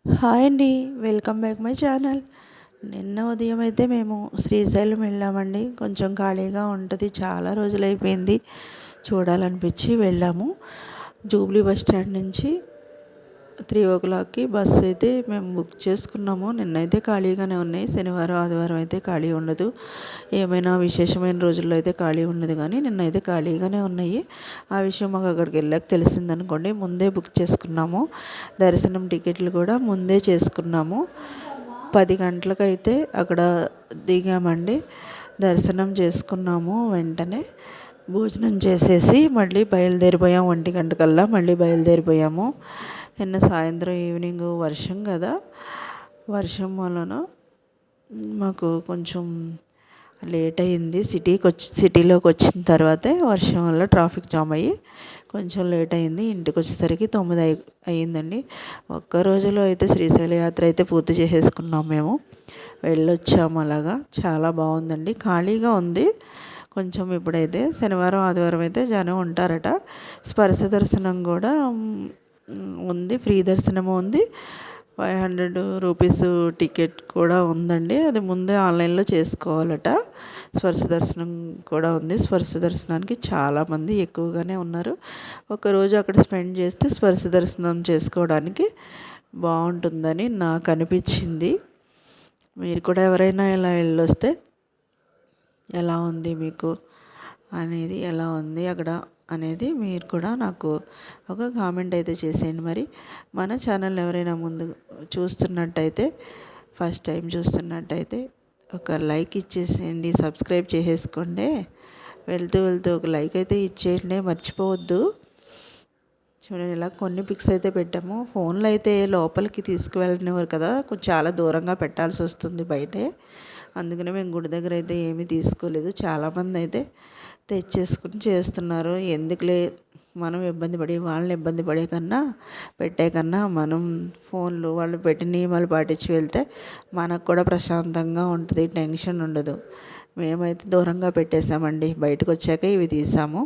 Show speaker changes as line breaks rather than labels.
Hi అండి. Welcome back my channel. నిన్న ఉదయం అయితే మేము శ్రీశైలం వెళ్ళామండి. కొంచెం ఖాళీగా ఉంటుంది, చాలా రోజులైపోయింది, చూడాలనిపించి వెళ్ళాము. జూబ్లీ బస్ స్టాండ్ నుంచి 3 o'clockకి బస్సు అయితే మేము బుక్ చేసుకున్నాము. నిన్నైతే ఖాళీగానే ఉన్నాయి. శనివారం ఆదివారం అయితే ఖాళీ ఉండదు. ఏమైనా విశేషమైన రోజుల్లో అయితే ఖాళీ ఉండదు, కానీ నిన్నైతే ఖాళీగానే ఉన్నాయి. ఆ విషయం మాకు అక్కడికి వెళ్ళాక తెలిసిందనుకోండి. ముందే బుక్ చేసుకున్నాము. దర్శనం టికెట్లు కూడా ముందే చేసుకున్నాము. 10 గంటలకైతే అక్కడ దిగామండి. దర్శనం చేసుకున్నాము. వెంటనే భోజనం చేసేసి మళ్ళీ బయలుదేరిపోయాము. 1 గంటకల్లా మళ్ళీ బయలుదేరిపోయాము. నిన్న సాయంత్రం ఈవినింగ్ వర్షం కదా, వర్షం వలన మాకు కొంచెం లేట్ అయింది. సిటీలోకి వచ్చిన తర్వాతే వర్షం వల్ల ట్రాఫిక్ జామ్ అయ్యి కొంచెం లేట్ అయింది. ఇంటికి వచ్చేసరికి 9 అయ్యిందండి. ఒక్క రోజులో అయితే శ్రీశైల యాత్ర అయితే పూర్తి చేసేసుకున్నాం. మేము వెళ్ళొచ్చాము. అలాగా చాలా బాగుందండి. ఖాళీగా ఉంది కొంచెం. ఇప్పుడైతే శనివారం ఆదివారం అయితే జనం ఉంటారట. స్పర్శ దర్శనం కూడా ఉంది, ఫ్రీ దర్శనము ఉంది. 500 రూపీస్ టికెట్ కూడా ఉందండి. అది ముందే ఆన్లైన్లో చేసుకోవాలట. స్పర్శ దర్శనం కూడా ఉంది. స్పర్శ దర్శనానికి చాలామంది ఎక్కువగానే ఉన్నారు. ఒకరోజు అక్కడ స్పెండ్ చేస్తే స్పర్శ దర్శనం చేసుకోవడానికి బాగుంటుందని నాకు అనిపించింది. మీరు కూడా ఎవరైనా ఇలా వెళ్ళొస్తే ఎలా ఉంది మీకు అనేది, ఎలా ఉంది అక్కడ అనేది మీరు కూడా నాకు ఒక కామెంట్ అయితే చేసేయండి. మరి మన ఛానల్ ఎవరైనా ముందు చూస్తున్నట్టయితే, ఫస్ట్ టైం చూస్తున్నట్టయితే ఒక లైక్ ఇచ్చేసేయండి, సబ్స్క్రైబ్ చేసేసుకోండి. వెళ్తూ వెళ్తూ ఒక లైక్ అయితే ఇచ్చేయండి, మర్చిపోవద్దు. చూడండి, ఇలా కొన్ని పిక్స్ అయితే పెట్టాము. ఫోన్లో అయితే లోపలికి తీసుకువెళ్ళనివ్వరు కదా, కొంచెం చాలా దూరంగా పెట్టాల్సి వస్తుంది బయటే. అందుకనే మేము గుడి దగ్గర అయితే ఏమీ తీసుకోలేదు. చాలామంది అయితే తెచ్చేసుకుని చేస్తున్నారు. ఎందుకులే మనం ఇబ్బంది పడి వాళ్ళని ఇబ్బంది పడే కన్నా, పెట్టే కన్నా మనం ఫోన్లు వాళ్ళు పెట్టి నియమాలు పాటించి వెళ్తే మనకు కూడా ప్రశాంతంగా ఉంటుంది, టెన్షన్ ఉండదు. మేమైతే దూరంగా పెట్టేశామండి. బయటకు వచ్చాక ఇవి తీసాము.